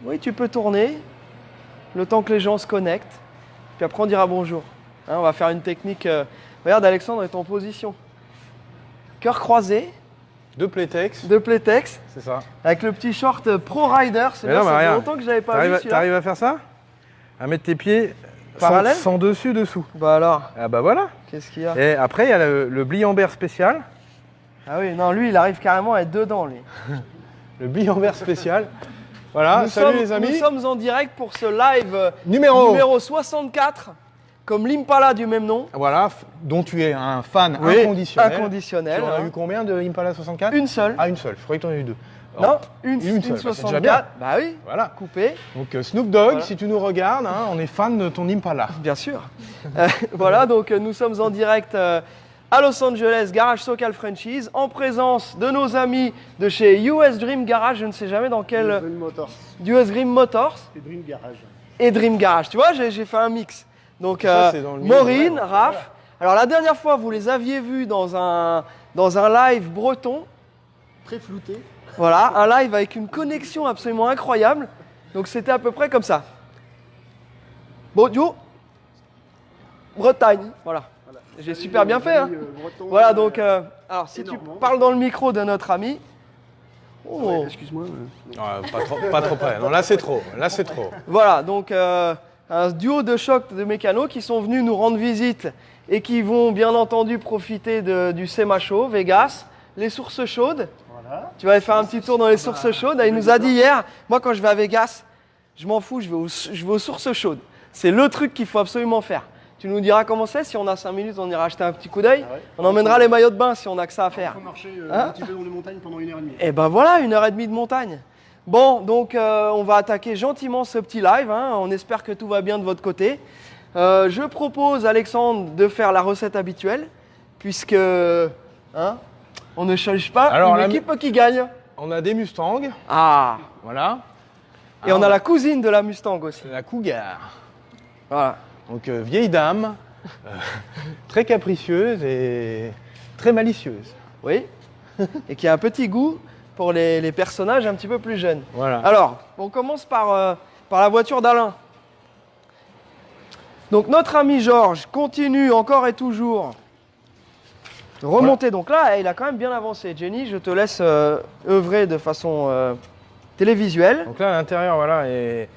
Oui, tu peux tourner le temps que les gens se connectent. Puis après, on dira bonjour. Hein, on va faire une technique. Regarde, Alexandre est en position. Cœur croisé. De Playtex. De Playtex. C'est ça. Avec le petit short Pro Rider. C'est bien, ça fait longtemps que je n'avais pas vu celui-là. T'arrives à faire ça? À mettre tes pieds parallèle sans dessus, dessous. Bah alors. Ah bah voilà. Qu'est-ce qu'il y a? Et après, il y a le Bliamber spécial. Ah oui, non, lui, il arrive carrément à être dedans, lui. Le Bliamber spécial. Voilà, salut les amis. Nous sommes en direct pour ce live numéro 64, comme l'Impala du même nom. Voilà, dont tu es un fan inconditionnel. Inconditionnel. Tu en as eu combien de Impala 64? Une seule. Ah, une seule, je croyais que tu en as eu deux. Non, une seule, 64. bien. Bah oui, voilà. Coupé. Donc Snoop Dogg, voilà. Si tu nous regardes, hein, on est fan de ton Impala. Bien sûr. Voilà, donc nous sommes en direct à Los Angeles, Garage SoCal Franchise, en présence de nos amis de chez US Dream Garage, je ne sais jamais dans quel... US Dream Motors. US Dream Motors. Et Dream Garage. Et Dream Garage. Tu vois, j'ai fait un mix. Donc ça, Maureen, milieu, Raph. voilà. Alors la dernière fois, vous les aviez vus dans un live breton. Très flouté. Voilà, un live avec une connexion absolument incroyable. Donc c'était à peu près comme ça. Bonjour. Bretagne, voilà. J'ai super bien fait. Hein. Voilà, donc, alors si tu parles dans le micro de notre ami. Oh. Ouais, excuse-moi. Pas trop près. Non, là c'est trop. Là c'est trop. Voilà, donc un duo de choc de mécanos qui sont venus nous rendre visite et qui vont bien entendu profiter du SEMA Show, Vegas, les sources chaudes. Voilà. Tu vas aller faire un petit tour dans les sources chaudes. Il nous a dit hier, moi quand je vais à Vegas, je m'en fous, je vais aux sources chaudes. C'est le truc qu'il faut absolument faire. Tu nous diras comment c'est, si on a 5 minutes, on ira acheter un petit coup d'œil. Ah ouais. On emmènera les maillots de bain si on a que ça à faire. Il faut marcher Hein un petit peu dans les montagnes pendant 1h30. Et ben voilà, 1h30 de montagne. Bon, donc on va attaquer gentiment ce petit live. Hein. On espère que tout va bien de votre côté. Je propose, Alexandre, de faire la recette habituelle, puisque hein, on ne change pas une équipe qui gagne. On a des Mustangs. Ah. Voilà. Et on a la cousine de la Mustang aussi. La Cougar. Voilà. Donc vieille dame, très capricieuse et très malicieuse. Oui. Et qui a un petit goût pour les personnages un petit peu plus jeunes. Voilà. Alors, on commence par la voiture d'Alain. Donc notre ami Georges continue encore et toujours de remonter. Voilà. Donc là, il a quand même bien avancé. Jenny, je te laisse œuvrer de façon télévisuelle. Donc là, à l'intérieur, voilà, est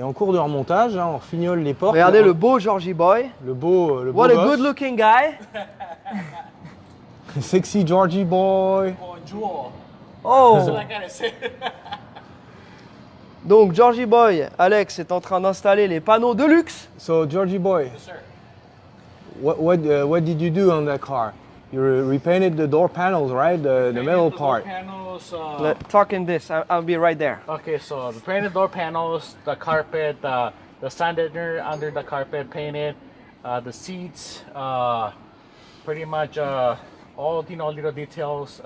en cours de remontage. Hein, on fignole les portes. Regardez le beau Georgie Boy. Le beau What a boss. good looking guy. Sexy Georgie Boy. Bonjour. Oh. That's all I gotta say. Donc Georgie Boy, Alex est en train d'installer les panneaux de luxe. So Georgie Boy, Yes, sir. what did you do on that car? You repainted the door panels, right? The metal Painted the part. door panels, Talk in this, I'll be right there. okay, so the painted door panels, the carpet, the sander under the carpet painted, the seats, pretty much all little details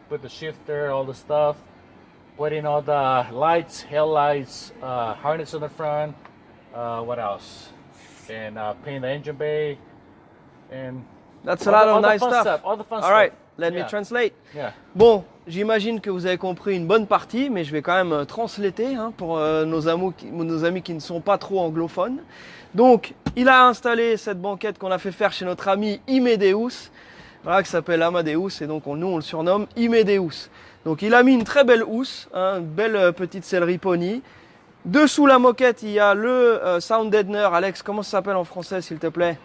with the shifter, all the stuff. Putting all the lights, headlights, harness on the front. What else? And paint the engine bay and. That's a lot of nice fun stuff. All the fun All stuff. right, let me Yeah. translate. Yeah. Bon, j'imagine que vous avez compris une bonne partie, mais je vais quand même translater hein, pour nos amis qui ne sont pas trop anglophones. Donc, il a installé cette banquette qu'on a fait faire chez notre ami Imedeus, voilà, qui s'appelle Amadeus, et donc nous on le surnomme Imedeus. Donc il a mis une très belle housse, hein, une belle petite sellerie pony. Dessous la moquette, il y a le sound deadener. Alex, comment ça s'appelle en français, s'il te plaît?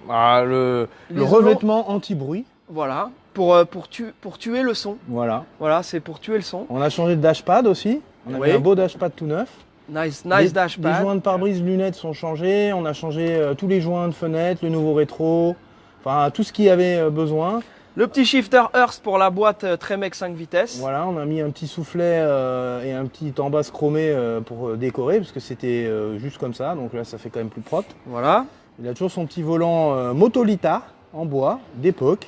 Ah, le revêtement anti-bruit. Voilà, pour tuer le son. Voilà. Voilà, c'est pour tuer le son. On a changé de dashpad aussi. On a mis un beau dashpad tout neuf. Nice Les dashpad. joints de pare-brise lunettes sont changés. On a changé tous les joints de fenêtres, le nouveau rétro. Enfin, tout ce qu'il y avait besoin. Le petit shifter Hurst pour la boîte Tremec 5 vitesses. Voilà, on a mis un petit soufflet et un petit embase chromé pour décorer, parce que c'était juste comme ça. Donc là, ça fait quand même plus propre. Voilà. Il a toujours son petit volant Motolita en bois d'époque.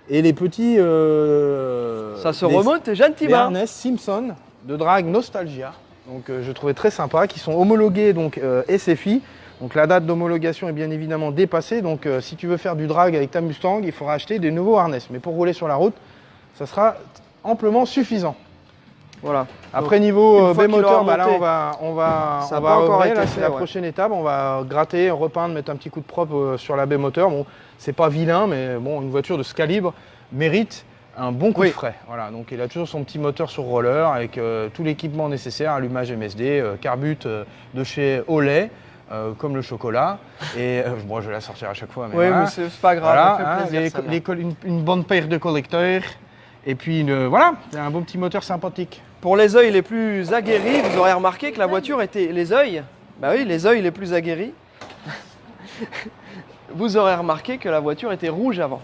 Et les petits... ça se remonte gentiment. harness Simpson de drag Nostalgia. Donc je trouvais très sympa, qui sont homologués donc SFI. Donc la date d'homologation est bien évidemment dépassée. Donc si tu veux faire du drag avec ta Mustang, il faudra acheter des nouveaux harness. Mais pour rouler sur la route, ça sera amplement suffisant. Voilà. Après Donc, niveau une fois qu'il aura B-moteur, bah là monté, on va ça a pas œuvrer, encore été là fait, c'est la ouais. prochaine étape, on va gratter, repeindre, mettre un petit coup de propre sur la B-moteur. Bon, c'est pas vilain, mais bon, une voiture de ce calibre mérite un bon coup Oui. de frais. Voilà, donc il a toujours son petit moteur sur roller avec tout l'équipement nécessaire, allumage MSD, carbut de chez Olay, comme le chocolat. Et bon, je vais la sortir à chaque fois, mais Oui, voilà. mais c'est pas grave, Voilà, ça fait hein, plaisir. celle-là. une bonne paire de collecteurs. Et puis voilà, c'est un bon petit moteur sympathique. Pour les œils les plus aguerris, vous aurez remarqué que la voiture était. Les œils, bah oui, les œils les plus aguerris. Vous aurez remarqué que la voiture était rouge avant.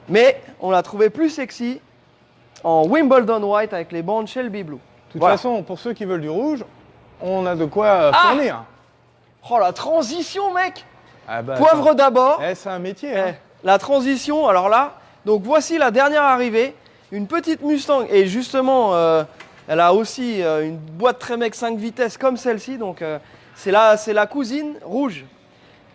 Mais on l'a trouvée plus sexy en Wimbledon White avec les bandes Shelby Blue. De toute Voilà. façon, pour ceux qui veulent du rouge, on a de quoi fournir. Oh la transition, mec! Ah bah, Poivre d'abord. attends. C'est un métier. Eh, Hein. la transition, alors là, donc voici la dernière arrivée, une petite Mustang, et justement, elle a aussi une boîte Tremec 5 vitesses comme celle-ci, donc c'est la cousine rouge.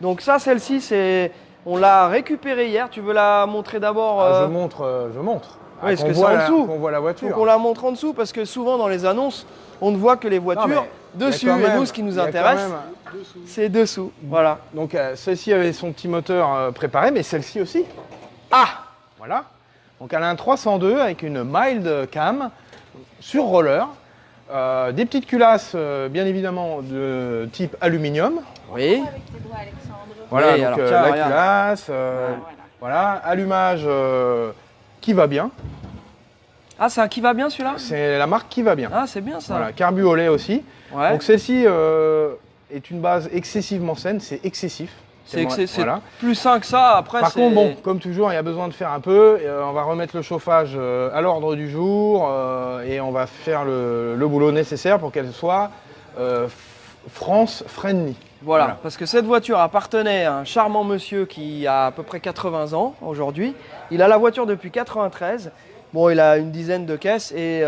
Donc ça, celle-ci, on l'a récupérée hier, tu veux la montrer d'abord Je montre. Oui, parce qu'on que c'est voit en dessous. qu'on voit la Faut voiture. qu'on la montre en dessous, parce que souvent dans les annonces, on ne voit que les voitures Non, mais dessus, il y a quand et même- nous, ce qui nous il y a quand intéresse, même- c'est dessous, voilà. Donc celle-ci avait son petit moteur préparé, mais celle-ci aussi. Ah! Voilà. Donc elle a un 302 avec une mild cam sur roller. Des petites culasses, bien évidemment, de type aluminium. Oui. Avec tes doigts, Alexandre. Voilà, Oui, donc alors, tiens, la regarde. culasse. Voilà. Voilà, allumage qui va bien. Ah, c'est un qui va bien celui-là? C'est la marque qui va bien. Ah, c'est bien ça. Voilà, carbu au lait aussi. Ouais. Donc celle-ci est une base excessivement saine, c'est excessif. C'est Voilà. plus sain que ça. Après, Par c'est. contre, bon, comme toujours, il y a besoin de faire un peu. On va remettre le chauffage à l'ordre du jour et on va faire le boulot nécessaire pour qu'elle soit France friendly. Voilà, parce que cette voiture appartenait à un charmant monsieur qui a à peu près 80 ans aujourd'hui. Il a la voiture depuis 93. Bon, il a une dizaine de caisses et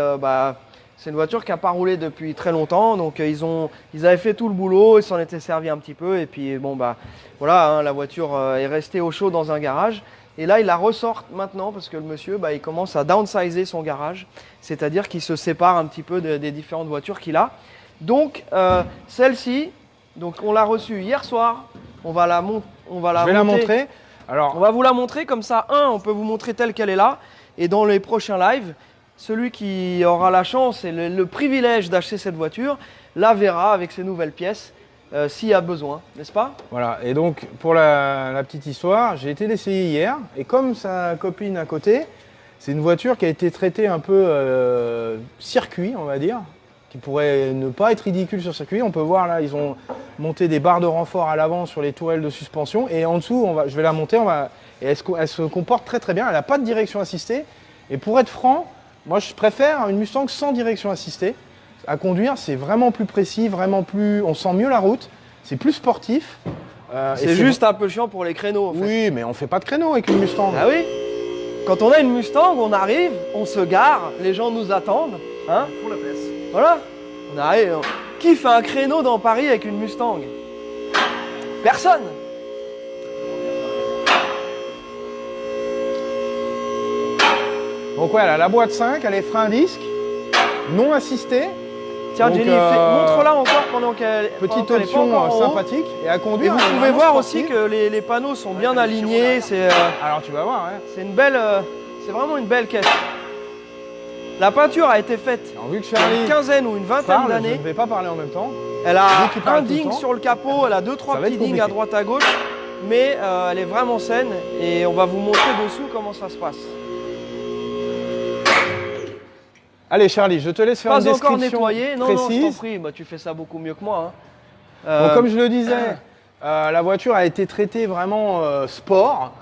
c'est une voiture qui n'a pas roulé depuis très longtemps. Donc ils avaient fait tout le boulot, ils s'en étaient servis un petit peu. Et puis bon, voilà, hein, la voiture est restée au chaud dans un garage. Et là, il la ressort maintenant parce que le monsieur, il commence à downsizer son garage. C'est-à-dire qu'il se sépare un petit peu des différentes voitures qu'il a. Donc, celle-ci, donc on l'a reçue hier soir. On va la Je vais la monter. montrer. Alors, On va vous la montrer comme ça. On peut vous montrer telle qu'elle est là. Et dans les prochains lives, celui qui aura la chance et le privilège d'acheter cette voiture la verra avec ses nouvelles pièces s'il y a besoin, n'est-ce pas? voilà. Et donc, pour la petite histoire, j'ai été l'essayer hier. Et comme sa copine à côté, c'est une voiture qui a été traitée un peu circuit, on va dire, qui pourrait ne pas être ridicule sur circuit. On peut voir là, ils ont monté des barres de renfort à l'avant sur les tourelles de suspension. Et en dessous, je vais la monter. Et elle se comporte très très bien. Elle n'a pas de direction assistée. Et pour être franc, moi je préfère une Mustang sans direction assistée. À conduire, c'est vraiment plus précis, on sent mieux la route. C'est plus sportif. Et C'est juste un peu chiant pour les créneaux. En fait. Oui, mais on fait pas de créneau avec une Mustang. Ah oui? Quand on a une Mustang, on arrive, on se gare, les gens nous attendent. Hein? Pour la place. Voilà. On arrive. Qui fait un créneau dans Paris avec une Mustang? Personne. Donc ouais, elle a la boîte 5, elle est frein à disque, non assisté. Tiens, Donc, Jenny, montre-la encore pendant qu'elle Petite est pas encore en haut. sympathique et à Et conduire. vous elle est pouvez vraiment voir sportive. aussi que les panneaux sont bien alignés. Alors tu vas voir, ouais. C'est une belle, c'est vraiment une belle caisse. La peinture a été faite Alors, vu que il y a Charlie une quinzaine ou une vingtaine parle, je d'années. ne vais pas parler en même temps. Elle a Vu qu'il parle un tout le ding temps. sur le capot, elle a 2-3 Ça va être petits dings à compliqué. droite à gauche, mais elle est vraiment saine et on va vous montrer dessous comment ça se passe. Allez Charlie, je te laisse faire Pas une encore description nettoyé, non, je t'en précise. prie, tu fais ça beaucoup mieux que moi. Donc, comme je le disais, la voiture a été traitée vraiment sport.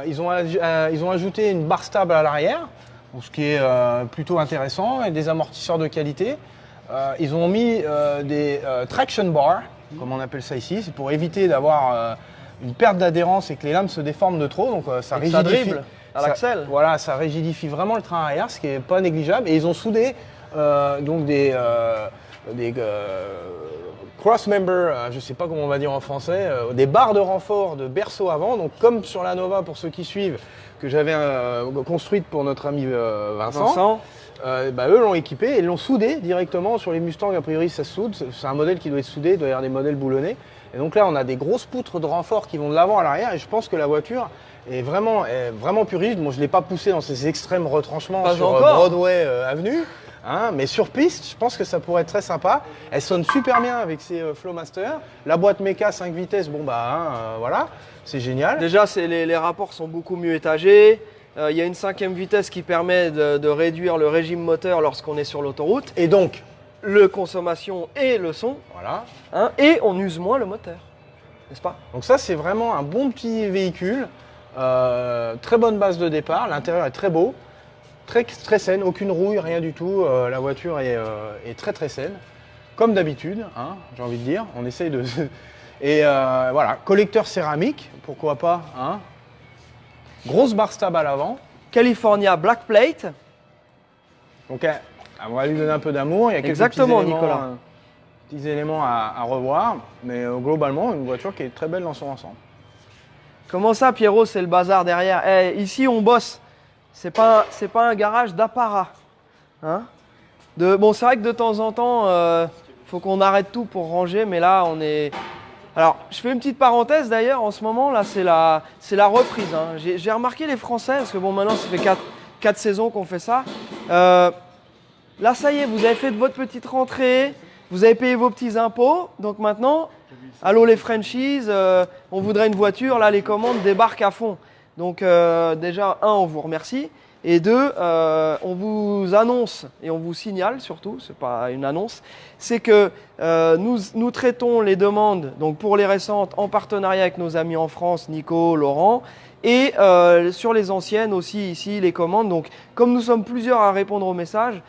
Ils ont ajouté une barre stable à l'arrière, ce qui est plutôt intéressant, et des amortisseurs de qualité. Ils ont mis des traction bars, comme on appelle ça ici, c'est pour éviter d'avoir une perte d'adhérence et que les lames se déforment de trop. Donc ça Et que ça rigidifie. dribble à l'axelle. Voilà, ça rigidifie vraiment le train arrière, ce qui n'est pas négligeable. Et ils ont soudé donc des cross member, je ne sais pas comment on va dire en français, des barres de renfort de berceau avant. Donc comme sur la Nova, pour ceux qui suivent, que j'avais construite pour notre ami Vincent. eux l'ont équipé et l'ont soudé directement sur les Mustangs. A priori, ça se soude. C'est un modèle qui doit être soudé, il doit y avoir des modèles boulonnés. Et donc là, on a des grosses poutres de renfort qui vont de l'avant à l'arrière. Et je pense que la voiture est vraiment plus rigide. Bon, je ne l'ai pas poussé dans ces extrêmes retranchements Pas sur encore. Broadway Avenue. Hein, mais sur piste, je pense que ça pourrait être très sympa. Elle sonne super bien avec ses Flowmaster. La boîte méca 5 vitesses, bon bah voilà, c'est génial. Déjà, les rapports sont beaucoup mieux étagés. Il y a une 5e vitesse qui permet de réduire le régime moteur lorsqu'on est sur l'autoroute. Et donc, Le consommation et le son. voilà. Hein, et on use moins le moteur. N'est-ce pas? Donc ça, c'est vraiment un bon petit véhicule. Très bonne base de départ. L'intérieur est très beau. Très saine, aucune rouille, rien du tout. La voiture est très saine. Comme d'habitude, hein, j'ai envie de dire. On essaye de... Et voilà, collecteur céramique, pourquoi pas. Hein. Grosse barre stable à l'avant. California Black Plate. Donc on va lui donner un peu d'amour. Il y a quelques Exactement, petits éléments, Nicolas. petits éléments à revoir. Mais globalement, une voiture qui est très belle dans son ensemble. Comment ça, Pierrot, c'est le bazar derrière? Eh, ici, on bosse. C'est pas un garage d'apparat. Hein? Bon, c'est vrai que de temps en temps, faut qu'on arrête tout pour ranger, mais là, on est... Alors, je fais une petite parenthèse d'ailleurs, en ce moment, là, c'est la reprise. Hein. J'ai remarqué les Français, parce que bon, maintenant, ça fait 4 saisons qu'on fait ça. Là, ça y est, vous avez fait de votre petite rentrée, vous avez payé vos petits impôts, donc maintenant, allô les franchises, on voudrait une voiture, là, les commandes débarquent à fond. Donc déjà, on vous remercie. Et 2, on vous annonce et on vous signale surtout, c'est pas une annonce, c'est que nous traitons les demandes donc pour les récentes en partenariat avec nos amis en France, Nico, Laurent, et sur les anciennes aussi ici les commandes. Donc comme nous sommes plusieurs à répondre aux messages,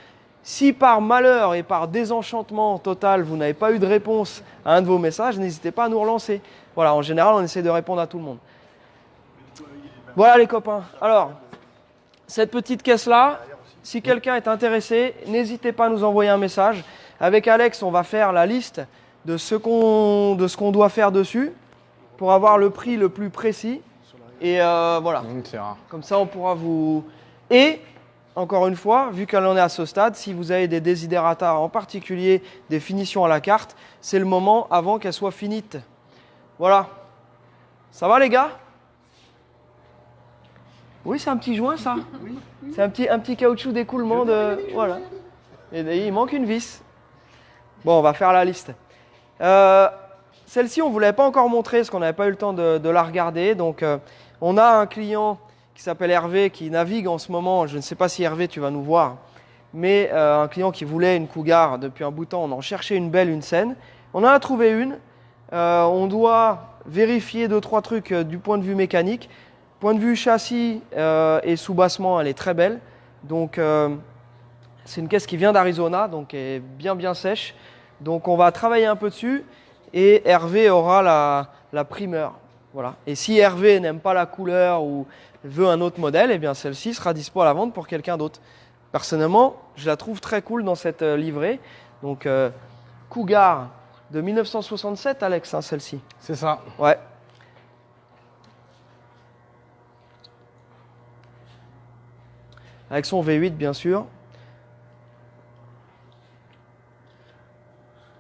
si par malheur et par désenchantement total vous n'avez pas eu de réponse à un de vos messages, n'hésitez pas à nous relancer. Voilà, en général on essaie de répondre à tout le monde. Voilà les copains. Alors, cette petite caisse-là, si quelqu'un est intéressé, n'hésitez pas à nous envoyer un message. Avec Alex, on va faire la liste de ce qu'on doit faire dessus pour avoir le prix le plus précis. Et voilà. C'est rare. Comme ça, on pourra vous... Et, encore une fois, vu qu'elle en est à ce stade, si vous avez des desiderata, en particulier des finitions à la carte, c'est le moment avant qu'elle soit finite. Voilà. Ça va les gars ? Oui, c'est un petit joint, ça. C'est un petit caoutchouc d'écoulement de... Voilà. Et il manque une vis. Bon, on va faire la liste. Celle-ci, on ne vous l'avait pas encore montrée parce qu'on n'avait pas eu le temps de la regarder. Donc, on a un client qui s'appelle Hervé qui navigue en ce moment. Je ne sais pas si Hervé, tu vas nous voir. Mais un client qui voulait une Cougar depuis un bout de temps. On en cherchait une belle, une saine. On en a trouvé une. On doit vérifier 2-3 trucs du point de vue mécanique. Point de vue châssis et sous-bassement, elle est très belle. Donc, c'est une caisse qui vient d'Arizona, donc elle est bien sèche. Donc, on va travailler un peu dessus et Hervé aura la primeur. Voilà. Et si Hervé n'aime pas la couleur ou veut un autre modèle, eh bien celle-ci sera dispo à la vente pour quelqu'un d'autre. Personnellement, je la trouve très cool dans cette livrée. Donc, Cougar de 1967, Alex, hein, celle-ci. C'est ça. Ouais. Avec son V8 bien sûr.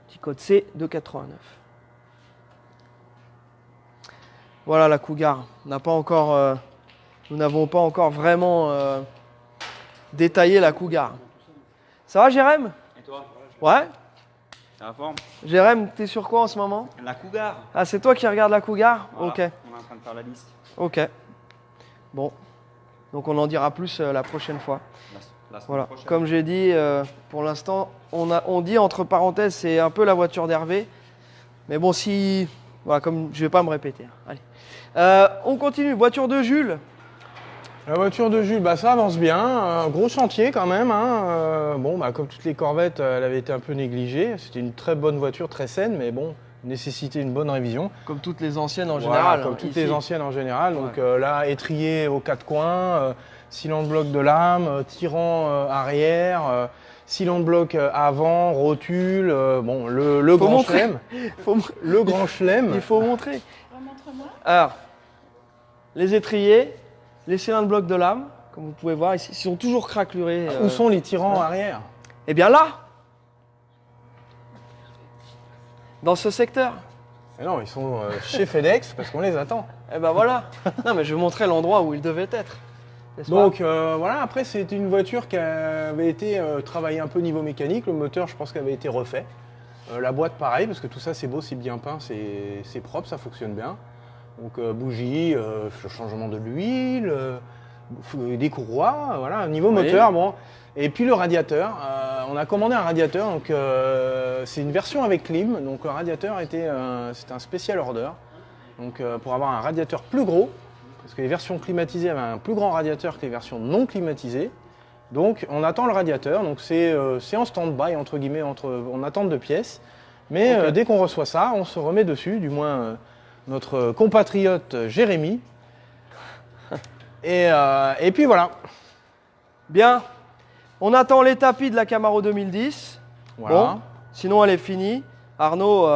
Petit code C de 89. Voilà la Cougar. Nous n'avons pas encore vraiment détaillé la Cougar. Ça va Jérém? Et toi? Ouais. C'est la forme? Jérém, t'es sur quoi en ce moment? La Cougar. Ah, c'est toi qui regardes la Cougar? Voilà, Ok. on est en train de faire la liste. Ok. Bon. Donc on en dira plus la prochaine fois. La semaine Voilà, prochaine. comme j'ai dit, pour l'instant, on dit entre parenthèses, c'est un peu la voiture d'Hervé. Mais bon, si... Voilà, comme je ne vais pas me répéter. Allez. On continue, voiture de Jules. La voiture de Jules, bah, ça avance bien. Gros chantier quand même. Hein. Bon, bah, comme toutes les Corvettes, elle avait été un peu négligée. C'était une très bonne voiture, très saine, mais bon, nécessitait une bonne révision. Comme toutes les anciennes en Voilà, général. comme hein, toutes ici. les anciennes en général. Donc là, étrier aux 4 coins, cylindre bloc de lame, tirant arrière, cylindre bloc avant, rotule. Bon, le Faut grand montrer. chelem. Faut- Le grand chelem. Il faut montrer. Alors, les étriers, les cylindres blocs de lame, Comme vous pouvez voir ici, ils sont toujours craquelurés. Où sont les tirants arrière? Eh bien là, dans ce secteur. Mais non, ils sont chez FedEx parce qu'on les attend. Eh ben voilà. Non mais je vais montrer l'endroit où ils devaient être. N'est-ce pas? Donc voilà, après c'était une voiture qui avait été travaillée un peu niveau mécanique. Le moteur, je pense qu'il avait été refait. La boîte, pareil, parce que tout ça c'est beau, c'est bien peint, c'est propre, ça fonctionne bien. Donc bougie, changement de l'huile, des courroies, voilà, niveau Oui. moteur, bon. Et puis le radiateur, on a commandé un radiateur, donc c'est une version avec clim, donc le radiateur c'était un spécial order. Donc pour avoir un radiateur plus gros, parce que les versions climatisées avaient un plus grand radiateur que les versions non climatisées. Donc on attend le radiateur, donc c'est en stand-by entre guillemets, en attente de pièces. Mais Ok. dès qu'on reçoit ça, on se remet dessus, du moins notre compatriote Jérémy. Et puis voilà. Bien. On attend les tapis de la Camaro 2010. Voilà. Bon, sinon elle est finie. Arnaud,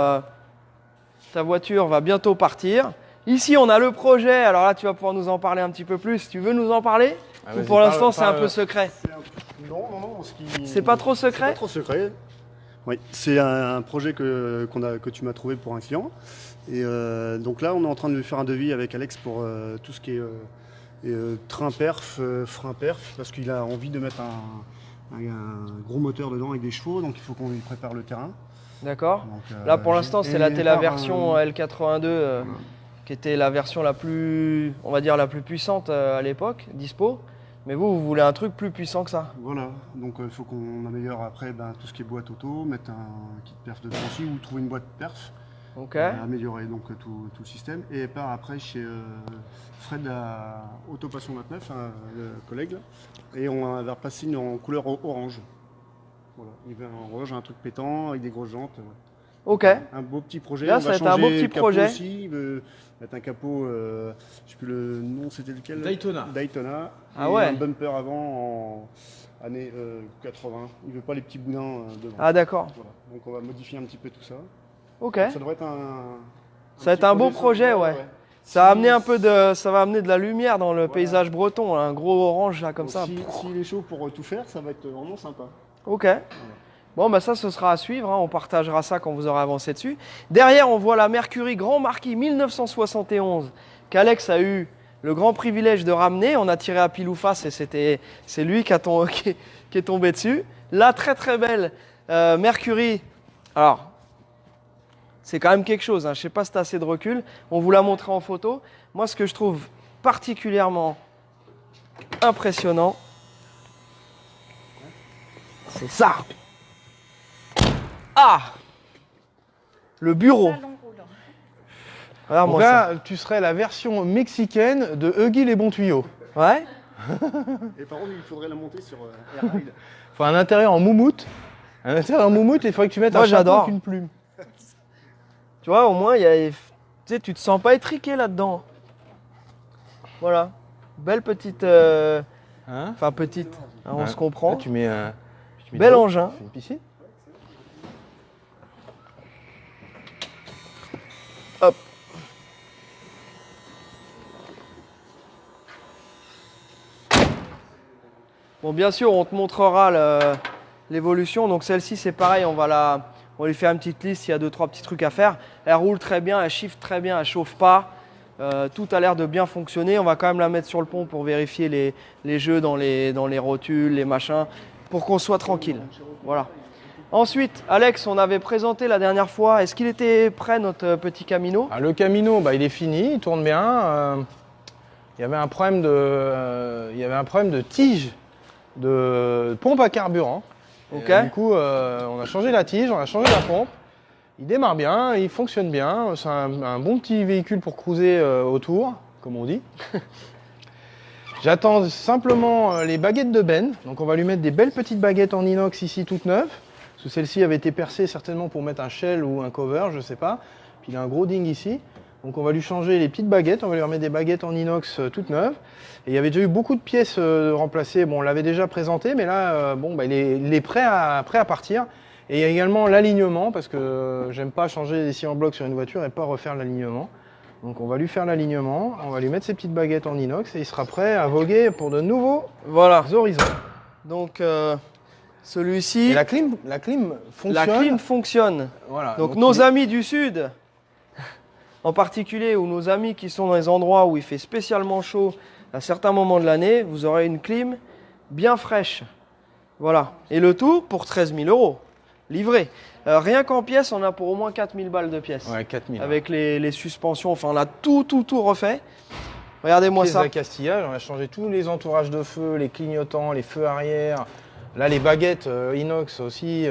ta voiture va bientôt partir. Ici, on a le projet. Alors là, tu vas pouvoir nous en parler un petit peu plus. Tu veux nous en parler? Ah, Ou vas-y, pour l'instant, c'est un parle. peu secret. Non. C'est pas trop secret? C'est pas trop secret. Oui, c'est un projet que tu m'as trouvé pour un client. Et donc là, on est en train de lui faire un devis avec Alex pour tout ce qui est train perf, frein perf, parce qu'il a envie de mettre un gros moteur dedans avec des chevaux, donc il faut qu'on lui prépare le terrain. D'accord. Donc, Là, pour l'instant, c'est la et version L82 qui était la version la plus, on va dire, la plus puissante à l'époque, dispo. Mais vous voulez un truc plus puissant que ça. Voilà, donc il faut qu'on améliore après tout ce qui est boîte auto, mettre un kit perf dedans aussi, ou trouver une boîte perf. Ok. Améliorer donc tout le système. Et part après chez Fred à Autopassion 29, le collègue, là, et on va repasser en couleur orange. Voilà, il veut un orange, un truc pétant avec des grosses jantes. Ouais. Ok. Un beau petit projet. Là, On ça va va être un beau changer petit le capot projet. aussi. Il veut mettre un capot, je sais plus le nom, c'était lequel? Daytona. Daytona. Ah et ouais. un bumper avant en années 80. Il veut pas les petits boudins devant. Ah d'accord. Voilà. Donc on va modifier un petit peu tout ça. Ok. Ça devrait être Ça va être un beau projet, sympa, ouais. Ça va amener ça va amener de la lumière dans le paysage breton, là, un gros orange là comme Donc ça. S'il est chaud pour tout faire, ça va être vraiment sympa. Ok. Bon, bah ça, ce sera à suivre. Hein. On partagera ça quand vous aurez avancé dessus. Derrière, on voit la Mercury Grand Marquis 1971 qu'Alex a eu le grand privilège de ramener. On a tiré à pile ou face et c'est lui qui est tombé dessus. La très très belle Mercury. Alors, c'est quand même quelque chose. Hein. Je ne sais pas si tu as assez de recul. On vous l'a montré en photo. Moi, ce que je trouve particulièrement impressionnant, c'est ça. Ah! Le bureau. Donc Regarde-moi ça. là, tu serais la version mexicaine de Huggy les bons tuyaux. Ouais? Et par contre, il faudrait la monter sur Air Ride. Enfin, un intérieur en moumoute. Un intérieur en moumoute, il faudrait que tu mettes Moi, un chapeau j'adore. avec une plume. Tu vois, au moins, tu sais, tu te sens pas étriqué là-dedans. Voilà. Belle petite. Hein? Enfin, petite. Hein, on Ouais. se comprend. Là, tu mets Bel de l'eau, engin. tu fais une piscine. Hop. Bon, bien sûr, on te montrera l'évolution. Donc, celle-ci, c'est pareil. On va lui faire une petite liste. Il y a 2-3 petits trucs à faire. Elle roule très bien, elle shift très bien, elle chauffe pas. Tout a l'air de bien fonctionner. On va quand même la mettre sur le pont pour vérifier les jeux dans les rotules, les machins, pour qu'on soit tranquille. Voilà. Ensuite, Alex, on avait présenté la dernière fois. Est-ce qu'il était prêt, notre petit Camino? Ah, le Camino, il est fini, il tourne bien. Il y avait un problème de tige de pompe à carburant. Ok. Et, du coup, on a changé la tige, on a changé la pompe. Il démarre bien, il fonctionne bien. C'est un bon petit véhicule pour cruiser autour, comme on dit. J'attends simplement les baguettes de Ben. Donc on va lui mettre des belles petites baguettes en inox ici, toutes neuves. Parce que celle-ci avait été percée certainement pour mettre un shell ou un cover, je ne sais pas. Puis il a un gros ding ici. Donc on va lui changer les petites baguettes, on va lui remettre des baguettes en inox toutes neuves. Et il y avait déjà eu beaucoup de pièces remplacées. Bon, on l'avait déjà présenté, mais là, il est prêt à partir. Et il y a également l'alignement, parce que j'aime pas changer des scies en bloc sur une voiture et pas refaire l'alignement. Donc on va lui faire l'alignement, on va lui mettre ses petites baguettes en inox et il sera prêt à voguer pour de nouveaux Voilà. horizons. Donc celui-ci, Et la clim fonctionne. la clim fonctionne. Voilà. Donc nos il est- amis du sud, en particulier, ou nos amis qui sont dans les endroits où il fait spécialement chaud à certains moments de l'année, vous aurez une clim bien fraîche. Voilà. Et le tout pour 13 000 € livré. Rien qu'en pièces, on a pour au moins 4 000 balles de pièces. Ouais, 4000. Avec les suspensions, enfin on a tout refait. Regardez-moi Pièces ça. d'accastillage, on a changé tous les entourages de feu, les clignotants, les feux arrière. Là, les baguettes inox aussi.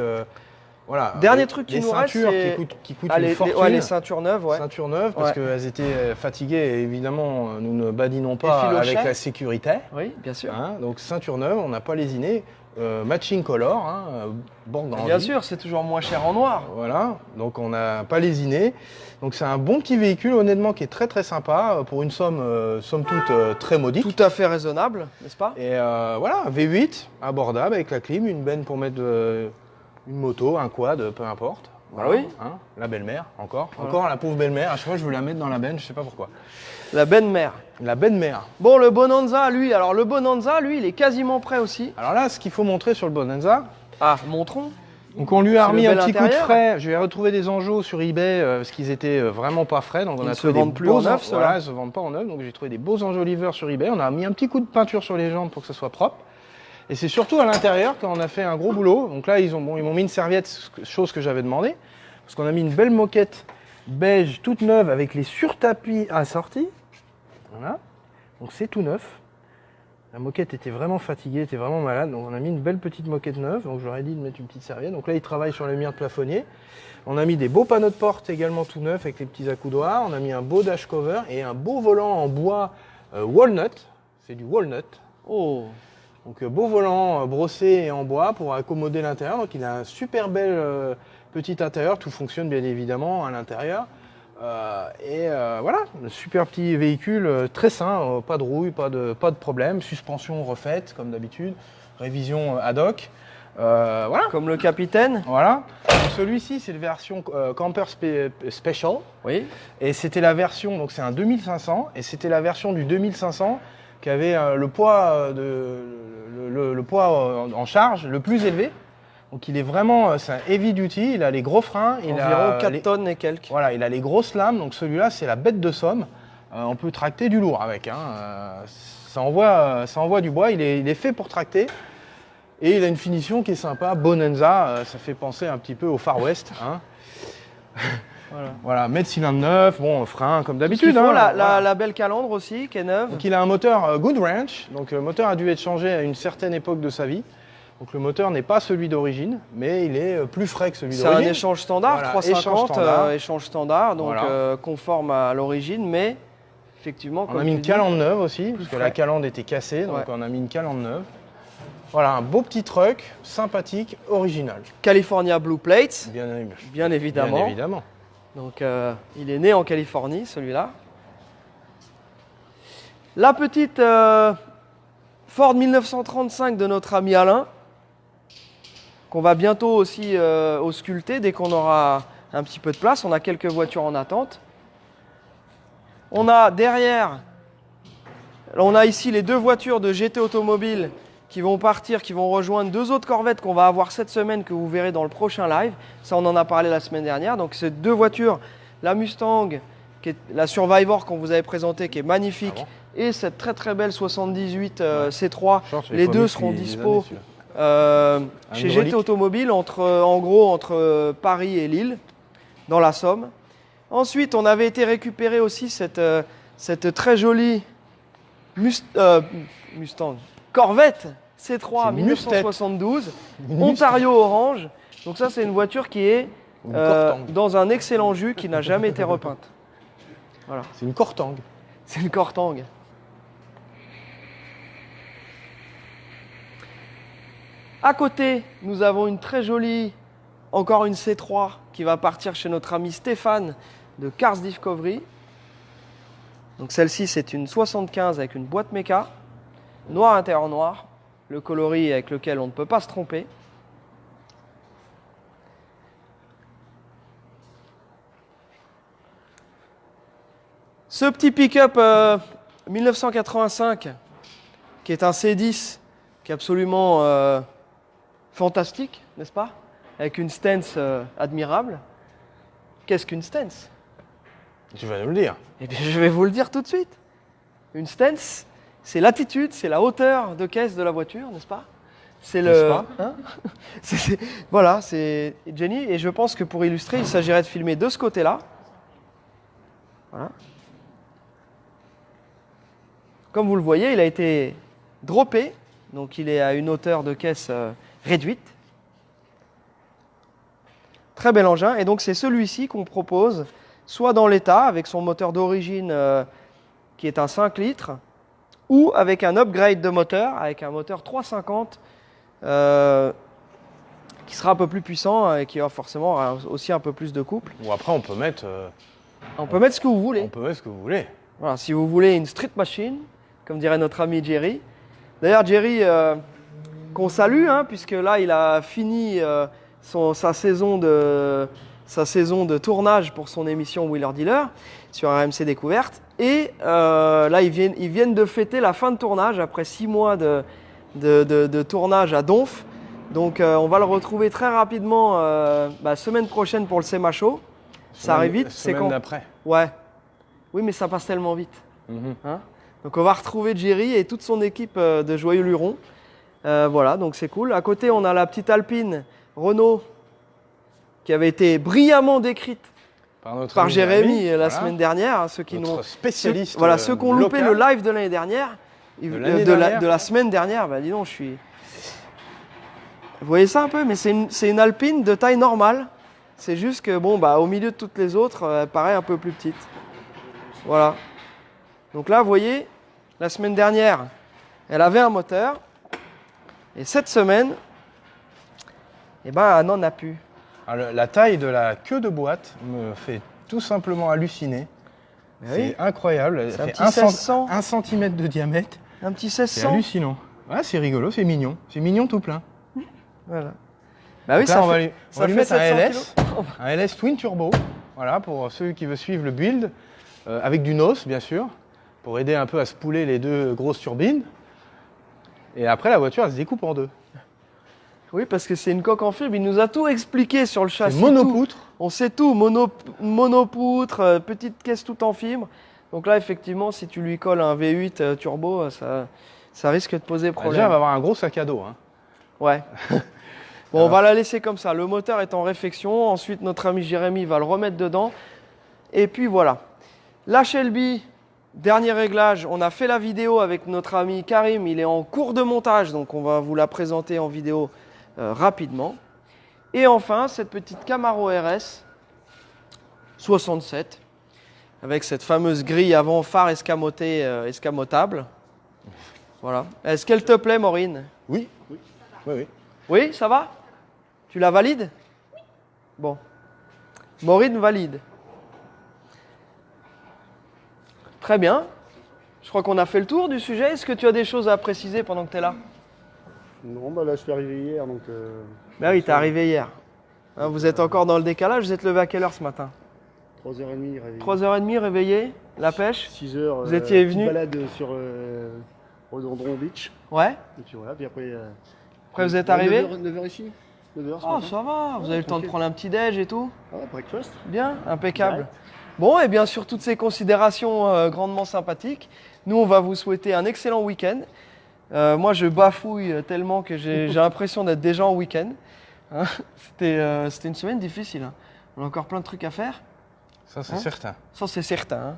Voilà. Dernier truc qui les nous reste, ceintures c'est- qui coûtent Ah, une fortune. ouais, les ceintures neuves, ouais. Ceintures neuves parce Ouais. qu'elles étaient fatiguées et évidemment nous ne badinons pas Effilochées. avec la sécurité. Oui, bien sûr. Hein, donc ceinture neuve, on n'a pas lésiné. Matching color, hein, Burgundy. Bien sûr, c'est toujours moins cher en noir. Voilà, donc on n'a pas lésiné. Donc c'est un bon petit véhicule honnêtement qui est très très sympa pour une somme somme toute très modique. Tout à fait raisonnable, n'est-ce pas? Et voilà, un V8 abordable avec la clim, une benne pour mettre une moto, un quad, peu importe. Voilà, oui. hein, la belle-mère, encore. Voilà. Encore la pauvre belle-mère. À chaque fois, je veux la mettre dans la benne, je sais pas pourquoi. La benne-mère. La belle-mère. Bon, le Bonanza, lui, il est quasiment prêt aussi. Alors là, ce qu'il faut montrer sur le Bonanza, Ah, montrons. donc on lui a C'est remis le un bel petit coup de intérieur. frais. Je vais retrouver des Angeaux sur eBay parce qu'ils étaient vraiment pas frais. Donc on Ils a ne trouvé se vendent des plus beaux en neuf, ceux-là. Voilà, ils se vendent pas en neuf. Donc j'ai trouvé des beaux enjoliveurs sur eBay. On a mis un petit coup de peinture sur les jambes pour que ce soit propre. Et c'est surtout à l'intérieur quand on a fait un gros boulot. Donc là, ils m'ont mis une serviette, chose que j'avais demandé. Parce qu'on a mis une belle moquette beige toute neuve avec les surtapis assortis. Voilà. Donc c'est tout neuf. La moquette était vraiment fatiguée, était vraiment malade. Donc on a mis une belle petite moquette neuve. Donc j'aurais dit de mettre une petite serviette. Donc là, il travaille sur les murs de plafonnier. On a mis des beaux panneaux de porte également tout neufs avec les petits accoudoirs. On a mis un beau dash cover et un beau volant en bois walnut. C'est du walnut. Oh, Donc beau volant brossé et en bois pour accommoder l'intérieur. Donc il a un super bel petit intérieur. Tout fonctionne bien évidemment à l'intérieur. Voilà, un super petit véhicule très sain, pas de rouille, pas de problème. Suspension refaite comme d'habitude. Révision ad hoc. Voilà. comme le capitaine. Voilà. Donc, celui-ci, c'est la version Camper Special. Oui. Et c'était la version, donc c'est un 2500, et c'était la version du 2500 qui avait le poids, le poids en charge le plus élevé. Donc il est vraiment, c'est un heavy duty, il a les gros freins, il Environ a 4 tonnes et quelques. voilà, il a les grosses lames, donc celui-là c'est la bête de somme. On peut tracter du lourd avec, hein. Ça envoie du bois, il est fait pour tracter. Et il a une finition qui est sympa, Bonanza, ça fait penser un petit peu au Far West. Hein. Voilà, mettre cylindre neuf, bon, frein comme d'habitude. Il faut hein, la belle calandre aussi, qui est neuve. Donc il a un moteur Good Ranch, donc le moteur a dû être changé à une certaine époque de sa vie. Donc le moteur n'est pas celui d'origine, mais il est plus frais que celui C'est un d'origine. échange standard, Voilà, 350, échange standard. standard, donc Voilà. conforme à l'origine, mais effectivement, On comme a mis tu une dis, calandre neuve aussi, parce que frais. la calandre était cassée, donc Ouais. on a mis une calandre neuve. Voilà, un beau petit truck, sympathique, original. California Blue Plates, Bien bien évidemment. Donc il est né en Californie, celui-là. La petite Ford 1935 de notre ami Alain, qu'on va bientôt aussi ausculter dès qu'on aura un petit peu de place. On a quelques voitures en attente. On a derrière, on a ici les deux voitures de GT Automobile qui vont partir, qui vont rejoindre deux autres Corvettes qu'on va avoir cette semaine, que vous verrez dans le prochain live. Ça, on en a parlé la semaine dernière. Donc, ces deux voitures, la Mustang, qui est la Survivor qu'on vous avait présentée, qui est magnifique, Ah bon et cette très très belle 78 C3. Je pense que Les faut deux mieux seront depuis des dispo années, celui-là. chez hydraulique. GT Automobile, en gros entre Paris et Lille, dans la Somme. Ensuite, on avait été récupérer aussi cette très jolie Mustang, Corvette C3 C'est une Mustette. 1972, Une Ontario orange. Donc ça, c'est une voiture qui est Une Cortang. dans un excellent jus, qui n'a jamais été repeinte. C'est une Cortang. C'est une Cortang. À côté, nous avons une très jolie, encore une C3 qui va partir chez notre ami Stéphane de Cars Discovery. Donc celle-ci, c'est une 75 avec une boîte méca, noir intérieur noir, le coloris avec lequel on ne peut pas se tromper. Ce petit pick-up 1985, qui est un C10, qui est absolument fantastique, n'est-ce pas? Avec une stance admirable. Qu'est-ce qu'une stance? Tu vas nous le dire. Eh bien, je vais vous le dire tout de suite. Une stance, c'est l'attitude, c'est la hauteur de caisse de la voiture, n'est-ce pas? C'est N'est-ce le. pas Hein voilà, c'est Jenny. Et je pense que pour illustrer, il s'agirait de filmer de ce côté-là. Voilà. Comme vous le voyez, il a été droppé, donc il est à une hauteur de caisse réduite. Très bel engin, et donc c'est celui-ci qu'on propose, soit dans l'état, avec son moteur d'origine qui est un 5 litres, ou avec un upgrade de moteur, avec un moteur 350 qui sera un peu plus puissant et qui aura forcément aussi un peu plus de couple. Ou après, on peut mettre Ce que vous voulez. on peut mettre ce que vous voulez. Voilà, si vous voulez une street machine, comme dirait notre ami Jerry. D'ailleurs, Jerry, qu'on salue, hein, puisque là, il a fini sa saison de tournage pour son émission Wheeler Dealer sur RMC Découverte. Et là, ils viennent de fêter la fin de tournage après 6 mois de tournage à Donf. Donc, on va le retrouver très rapidement semaine prochaine pour le SEMA Show. Ça arrive vite. C'est quand d'après. Ouais. Oui, mais ça passe tellement vite. Mhm. Donc on va retrouver Jerry et toute son équipe de Joyeux Luron. Voilà, donc c'est cool. À côté, on a la petite Alpine Renault qui avait été brillamment décrite Par par Jérémy la voilà. semaine dernière. Hein, ceux qui Notre n'ont spécialiste. ceux qui ont loupé le live de l'année dernière, De la semaine dernière, bah dis donc, je suis. Vous voyez ça un peu, mais c'est une Alpine de taille normale. C'est juste que bon, au milieu de toutes les autres, elle paraît un peu plus petite. Voilà. Donc là, vous voyez, la semaine dernière, elle avait un moteur. Et cette semaine, elle n'en a plus. Alors, la taille de la queue de boîte me fait tout simplement halluciner. Oui. C'est incroyable. Elle C'est un fait petit 1 1600. cm de diamètre. Un petit C'est 1600. hallucinant. Ouais, c'est rigolo, c'est mignon. C'est mignon tout plein. Voilà. Bah oui, Donc là, ça on va fait, lui, on ça va lui fait mettre un 700 LS, kilos. un LS Twin Turbo. Voilà, pour ceux qui veulent suivre le build, avec du NOS, bien sûr, pour aider un peu à spouler les deux grosses turbines. Et après, la voiture, elle se découpe en deux. Oui, parce que c'est une coque en fibre. Il nous a tout expliqué sur le C'est châssis. monopoutre. Tout. On sait tout. Monopoutre, petite caisse tout en fibre. Donc là, effectivement, si tu lui colles un V8 turbo, ça risque de poser problème. Déjà, elle va avoir un gros sac à dos. Hein. Ouais. Bon, on va la laisser comme ça. Le moteur est en réfection. Ensuite, notre ami Jérémy va le remettre dedans. Et puis voilà. La Shelby, dernier réglage. On a fait la vidéo avec notre ami Karim. Il est en cours de montage, donc on va vous la présenter en vidéo rapidement. Et enfin, cette petite Camaro RS 67 avec cette fameuse grille avant phare escamoté, escamotable. Voilà. Est-ce qu'elle te plaît, Maureen? Oui. Oui, oui. Oui, ça va? Tu la valides? Bon. Maureen valide. Très bien. Je crois qu'on a fait le tour du sujet. Est-ce que tu as des choses à préciser pendant que tu es là? Non, là je suis arrivé hier donc. Ben oui, tu es arrivé hier. Hein, vous êtes encore dans le décalage. Vous êtes levé à quelle heure ce matin? 3h30 réveillé. 3h30 réveillé, la pêche? 6h. Vous étiez petite venu? balade sur Rhododendron Beach. Ouais. Et puis voilà, puis après. Après, vous êtes arrivé? 9h ici. 9h ce Oh, matin. ça va. Vous avez eu le temps de tranquille. prendre un petit déj et tout? Ah ouais, breakfast. Bien, impeccable. Direct. Bon, et bien sur toutes ces considérations grandement sympathiques, nous on va vous souhaiter un excellent week-end. Moi je bafouille tellement que j'ai l'impression d'être déjà en week-end. Hein, c'était une semaine difficile. Hein. On a encore plein de trucs à faire. Ça, c'est Hein? certain. Ça c'est certain. Hein.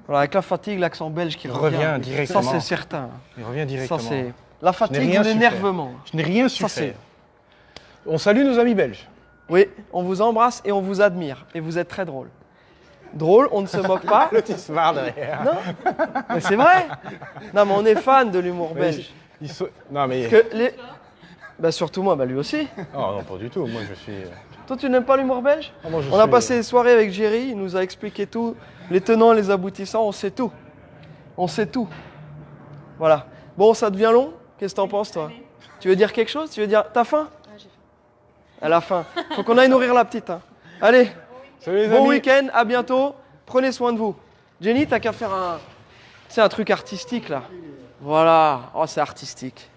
Voilà, avec la fatigue, l'accent belge qui Il revient. revient directement. Ça c'est certain. Il revient Ça directement. c'est la fatigue rien ou su l'énervement. Je n'ai rien su Ça, c'est- faire. On salue nos amis belges. Oui, on vous embrasse et on vous admire. Et vous êtes très drôle. Drôle, on ne se moque pas. Le petit smart derrière. Non, mais c'est vrai. Non, mais on est fan de l'humour Mais belge. Non, mais. Parce que les... Bah surtout moi, bah lui aussi. Oh, non, pas du tout. Moi, je suis. Toi, tu n'aimes pas l'humour belge? Oh, moi, je On a suis- passé des soirées avec Jerry, il nous a expliqué tout, les tenants, les aboutissants, on sait tout. On sait tout. Voilà. Bon, ça devient long. Qu'est-ce que t'en penses, toi? Tu veux dire quelque chose? Tu veux dire... T'as faim? j'ai faim. Elle a faim. Faut qu'on aille nourrir la petite. Hein. Allez, Salut les bon amis. week-end, à bientôt. Prenez soin de vous. Jenny, t'as qu'à faire un truc artistique là. Voilà. Oh, c'est artistique.